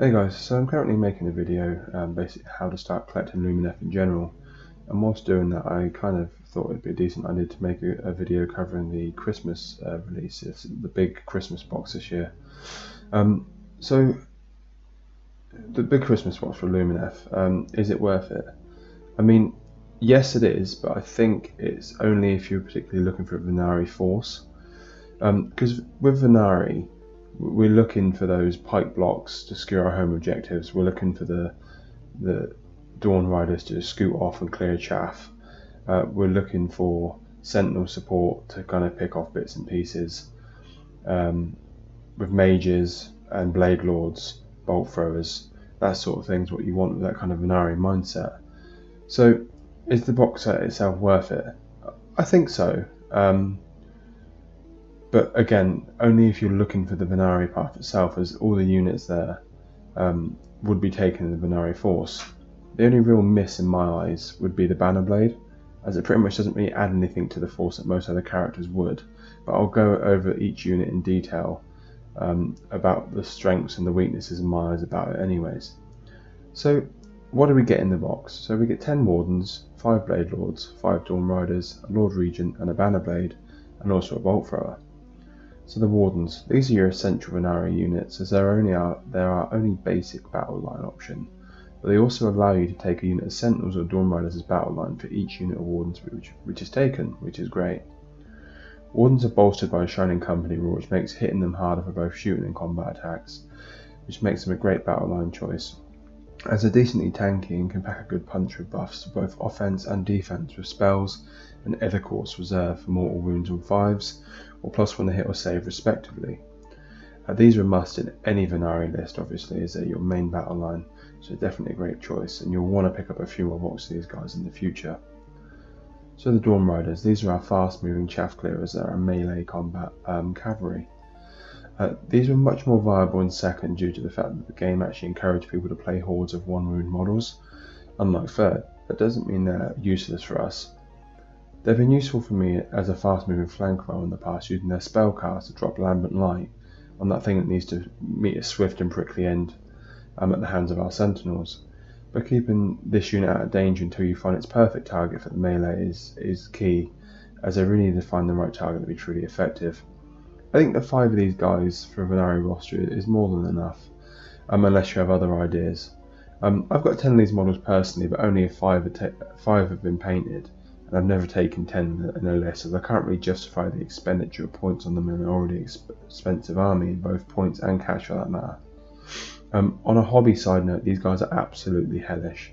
Hey guys, so I'm currently making a video basically how to start collecting Lumineth in general, and whilst doing that I kind of thought it'd be a decent idea to make a video covering the Christmas releases, the big Christmas box this year. So the big Christmas box for Lumineth, is it worth it? I mean, yes it is, but I think it's only if you're particularly looking for a Vanari force, because with Vanari we're looking for those pike blocks to secure our home objectives. We're looking for the Dawn Riders to scoot off and clear chaff. We're looking for Sentinel support to kind of pick off bits and pieces. With mages and blade lords, bolt throwers, that sort of thing's what you want with that kind of Vanari mindset. So is the box set itself worth it? I think so. But again, only if you're looking for the Vanari path itself, as all the units there would be taken in the Vanari force. The only real miss in my eyes would be the banner blade, as it pretty much doesn't really add anything to the force that most other characters would. But I'll go over each unit in detail about the strengths and the weaknesses in my eyes about it anyways. So what do we get in the box? So we get 10 Wardens, 5 Blade Lords, 5 Dawn Riders, a Lord Regent and a Banner Blade, and also a Bolt Thrower. So the Wardens, these are your essential Vanari units, as they are only basic battle line option, but they also allow you to take a unit of Sentinels or Dawn Riders as battle line for each unit of Wardens which is taken, which is great. Wardens are bolstered by a Shining Company rule, which makes hitting them harder for both shooting and combat attacks, which makes them a great battle line choice, as they're decently tanky and can pack a good punch with buffs to both offense and defense with spells and Ethercourse reserve for mortal wounds on 5s, or +1 to hit or save respectively. These are a must in any Vanari list, obviously, as they're your main battle line, so definitely a great choice, and you'll want to pick up a few more boxes of these guys in the future. So the Dawn Riders, these are our fast moving chaff clearers that are melee combat cavalry. These were much more viable in second due to the fact that the game actually encouraged people to play hordes of 1 wound models, unlike third. That doesn't mean they're useless for us. They've been useful for me as a fast moving flank row in the past, using their spellcast to drop lambent light on that thing that needs to meet a swift and prickly end at the hands of our sentinels. But keeping this unit out of danger until you find its perfect target for the melee is key, as they really need to find the right target to be truly effective. I think the 5 of these guys for a Vanari roster is more than enough, unless you have other ideas. I've got 10 of these models personally, but only 5 have been painted, and I've never taken 10 in a list, as I can't really justify the expenditure of points on them in an already expensive army, in both points and cash for that matter. On a hobby side note, these guys are absolutely hellish.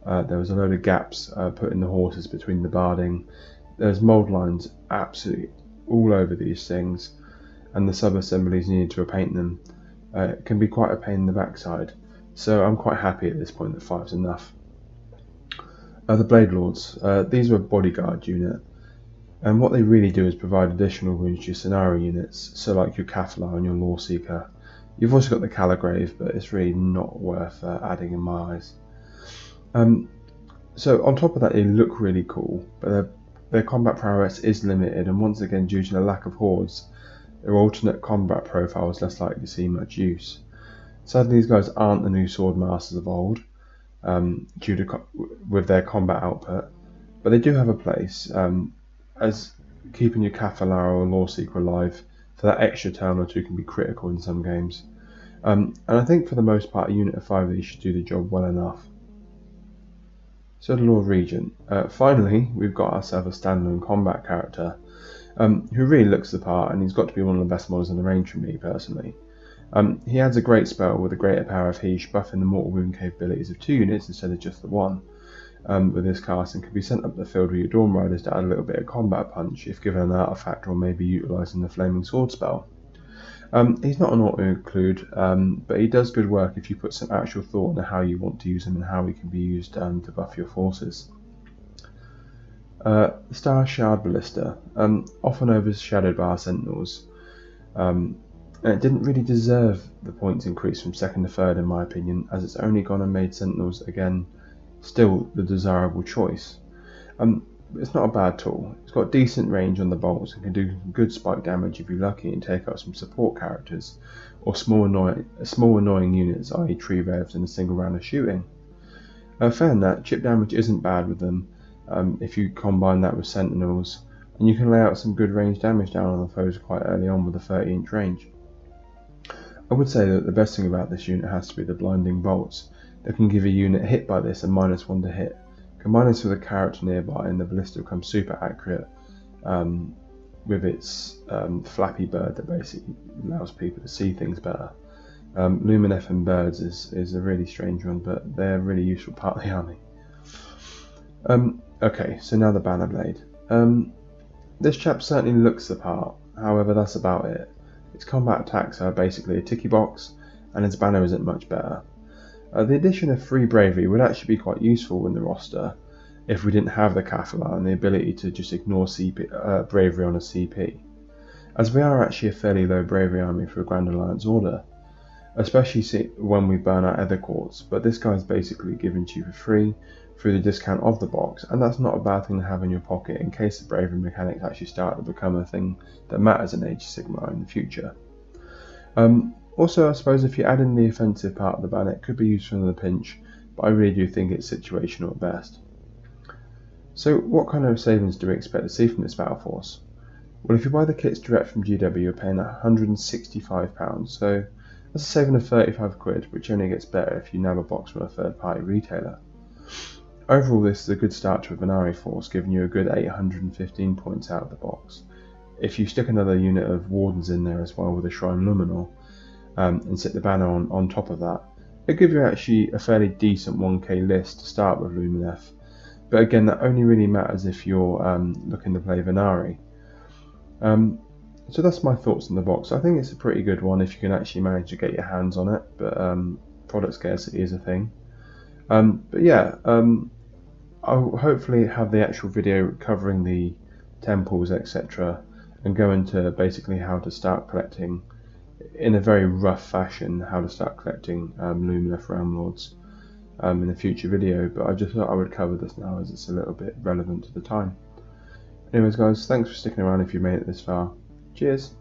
There was a load of gaps put in the horses between the barding. There's mould lines absolutely all over these things, and the sub-assemblies needed to repaint them can be quite a pain in the backside. So I'm quite happy at this point that 5's enough. The Blade Lords, these are a bodyguard unit, and what they really do is provide additional wounds to your scenario units, so like your Cathalar and your Law Seeker. You've also got the Caligrave, but it's really not worth adding in my eyes. So on top of that, they look really cool, but their combat prowess is limited, and once again, due to the lack of hordes, their alternate combat profile is less likely to see much use. Sadly, these guys aren't the new sword masters of old, with their combat output, but they do have a place, as keeping your Cathalar or Law Seeker alive for that extra turn or two can be critical in some games. And I think for the most part a unit of 5 of these should do the job well enough. So the Lord Regent, finally we've got ourselves a standalone combat character who really looks the part, and he's got to be one of the best models in the range for me personally. He adds a great spell with a greater power of Heesh, buffing the mortal wound capabilities of 2 units instead of just the 1 with this cast, and can be sent up the field with your Dawn Riders to add a little bit of combat punch if given an artifact or maybe utilising the Flaming Sword spell. He's not an auto-include, but he does good work if you put some actual thought into how you want to use him and how he can be used to buff your forces. Star Shard Ballista, often overshadowed by our Sentinels, and it didn't really deserve the points increase from 2nd to 3rd in my opinion, as it's only gone and made Sentinels again still the desirable choice. It's not a bad tool. It's got decent range on the bolts and can do good spike damage if you're lucky and take out some support characters or small annoying units, i.e. tree revs in a single round of shooting. Failing that, chip damage isn't bad with them if you combine that with sentinels, and you can lay out some good range damage down on the foes quite early on with a 30-inch range. I would say that the best thing about this unit has to be the blinding bolts that can give a unit hit by this a -1 to hit. Combine this with a character nearby and the ballista becomes super accurate with its flappy bird that basically allows people to see things better. Lumineth and birds is a really strange one, but they're a really useful part of the army. Okay, so now the banner blade. This chap certainly looks the part, however that's about it. Its combat attacks are basically a ticky box, and its banner isn't much better. The addition of 3 bravery would actually be quite useful in the roster if we didn't have the Kafala and the ability to just ignore bravery on a CP, as we are actually a fairly low bravery army for a Grand Alliance order, especially when we burn out Ether Quartz, but this guy's basically given to you for free through the discount of the box, and that's not a bad thing to have in your pocket in case the bravery mechanics actually start to become a thing that matters in Age of Sigmar in the future. Also, I suppose if you add in the offensive part of the banner, it could be useful in the pinch, but I really do think it's situational at best. So what kind of savings do we expect to see from this Battleforce? Well, if you buy the kits direct from GW, you're paying £165, so that's a saving of 35 quid, which only gets better if you nab a box from a third-party retailer. Overall, this is a good start to a Vanari force, giving you a good 815 points out of the box. If you stick another unit of Wardens in there as well with a Shrine Luminor, and set the banner on top of that, it'll give you actually a fairly decent 1k list to start with Lumineth. But again, that only really matters if you're looking to play Vanari. So that's my thoughts on the box. I think it's a pretty good one if you can actually manage to get your hands on it, but product scarcity is a thing. But yeah, I'll hopefully have the actual video covering the temples, etc., and go into basically how to start collecting, in a very rough fashion, how to start collecting Lumineth Realm Lords in a future video, but I just thought I would cover this now as it's a little bit relevant to the time. Anyways guys, thanks for sticking around if you made it this far. Cheers!